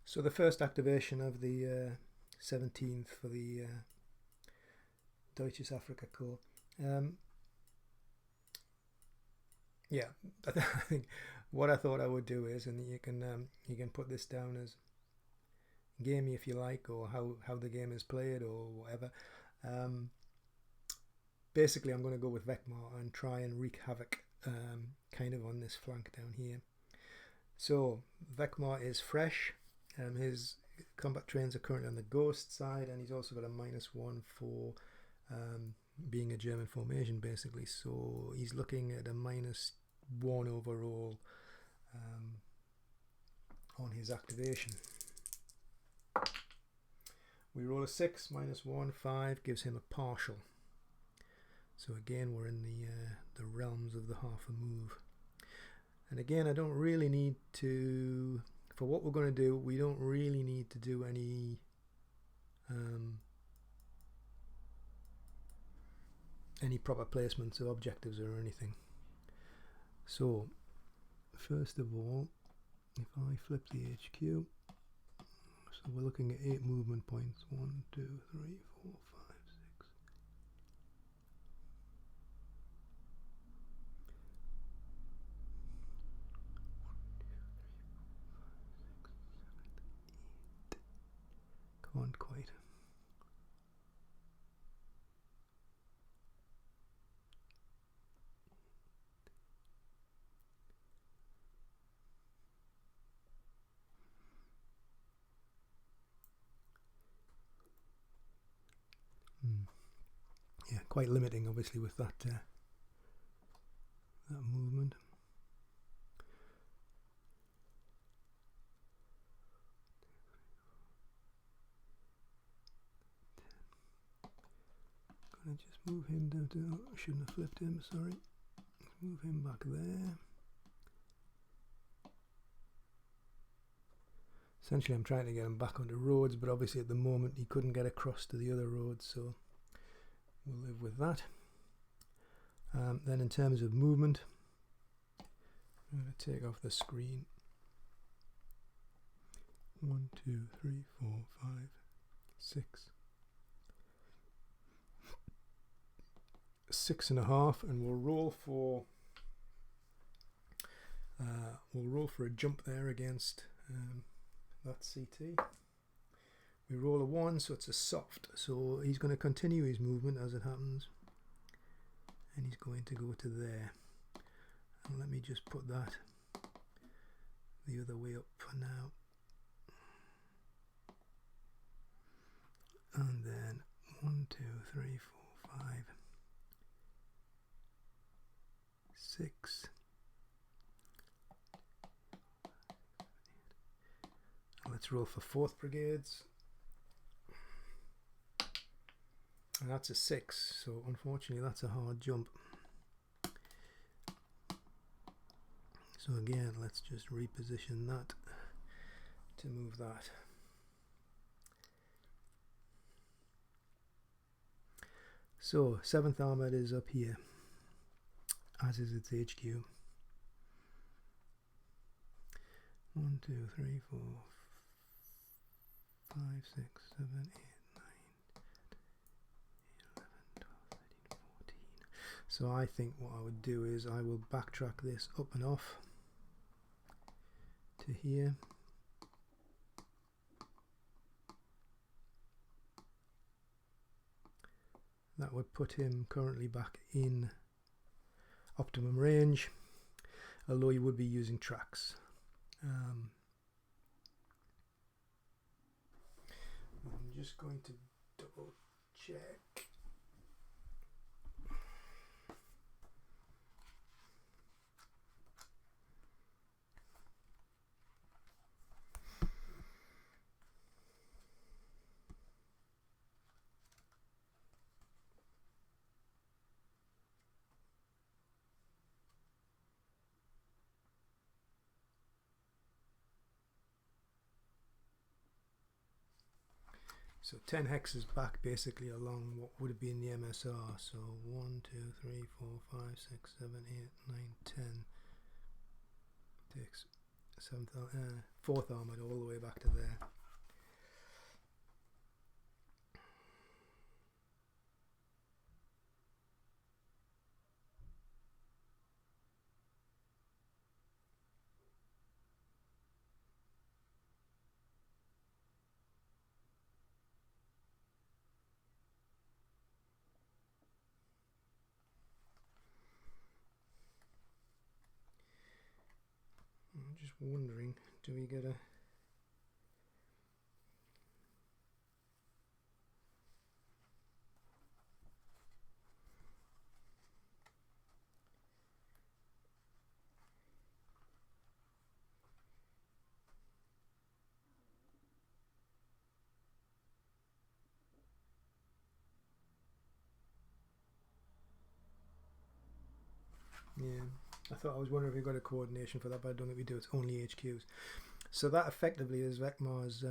So the first activation of the 17th for the Deutsches Afrika Corps. Yeah, I think what I thought I would do is, and you can put this down as gamey if you like, or how the game is played, or whatever. Basically, I'm going to go with Wechmar and try and wreak havoc, kind of on this flank down here. So Wechmar is fresh. His combat trains are currently on the ghost side, and he's also got a -1 for being a German formation, basically. So he's looking at a -1 overall on his activation. We roll a 6, -1, 5 gives him a partial. So again, we're in the realms of the half a move. And again, I don't really need to, for what we're going to do, we don't really need to do any proper placements of objectives or anything. So first of all, if I flip the HQ, so we're looking at 8 movement points. 1, 2, 3, 4, 5, 6. Can't quite. Yeah, quite limiting, obviously, with that that movement. Gonna just move him down to, I shouldn't have flipped him, sorry. Let's move him back there. Essentially, I'm trying to get him back onto roads, but obviously at the moment he couldn't get across to the other roads, so we'll live with that. Then in terms of movement, I'm going to take off the screen. 1, 2, 3, 4, 5, 6. 6.5, and we'll roll for a jump there against that CT. We roll a 1, so it's a soft. So he's going to continue his movement as it happens, and he's going to go to there. And let me just put that the other way up for now. And then 1, 2, 3, 4, 5, 6. Let's roll for 4th Brigades. And that's a 6, so unfortunately that's a hard jump. So again, let's just reposition that to move that. So 7th Armoured is up here, as is its HQ. 1, 2, 3, 4, 5, 6, 7, 8, 9, 11, 12, 13, 14. So I think what I would do is I will backtrack this up and off to here. That would put him currently back in optimum range, although he would be using tracks. I'm just going to double check. So 10 hexes back basically along what would have been the MSR. So 1, 2, 3, 4, 5, 6, 7, 8, 9, 10. Takes 4th Armoured all the way back to there. I'm just wondering, do we get a... Yeah, I was wondering if we got a coordination for that, but I don't think we do. It's only HQs. So that effectively is Wechmar's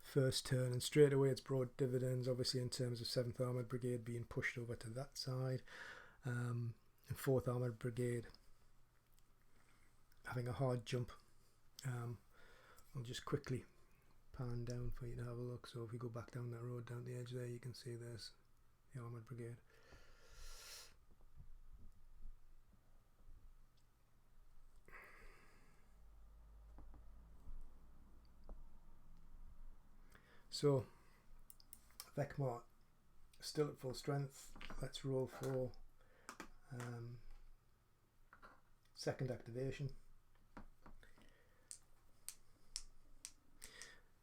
first turn, and straight away it's brought dividends, obviously, in terms of 7th Armoured Brigade being pushed over to that side, and 4th Armoured Brigade having a hard jump. I'll just quickly pan down for you to have a look. So if we go back down that road, down the edge there, you can see there's the Armoured Brigade. So Wechmar still at full strength. Let's roll for second activation.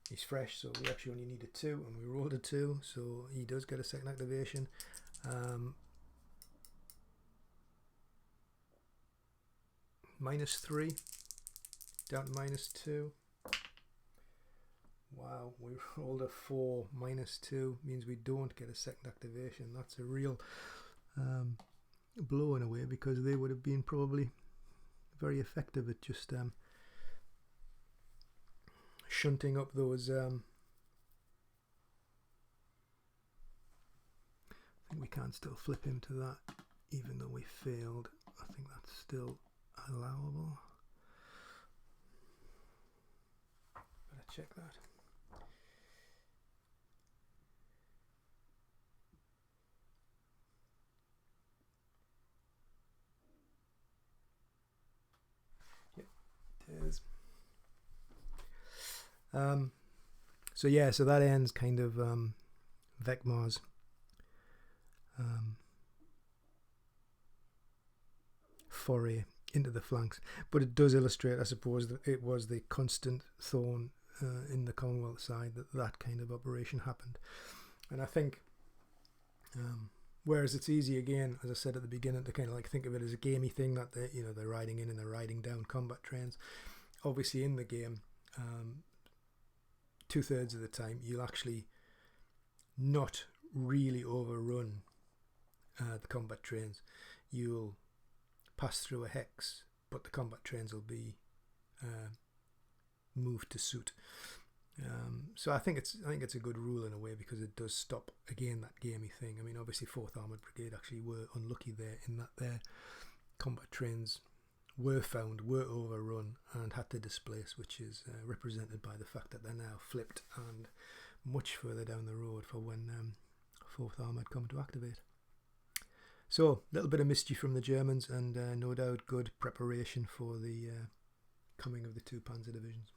He's fresh, so we actually only need a 2, and we rolled a 2, so he does get a second activation. -3 down to -2. Wow, we rolled a 4. -2 means we don't get a second activation. That's a real blow in a way, because they would have been probably very effective at just shunting up those. I think we can still flip him to that, even though we failed. I think that's still allowable. Better check that. So that ends kind of Wechmar's foray into the flanks, but it does illustrate, I suppose, that it was the constant thorn in the Commonwealth side that kind of operation happened. And I think whereas it's easy, again, as I said at the beginning, to kind of like think of it as a gamey thing, that they're riding in and they're riding down combat trains. Obviously in the game, 2/3 of the time you'll actually not really overrun the combat trains. You'll pass through a hex, but the combat trains will be moved to suit. So I think it's a good rule in a way, because it does stop, again, that gamey thing. I mean, obviously 4th Armoured Brigade actually were unlucky there, in that their combat trains were overrun and had to displace, which is represented by the fact that they're now flipped and much further down the road for when 4th Armoured come to activate. So a little bit of mischief from the Germans, and no doubt good preparation for the coming of the 2 Panzer divisions.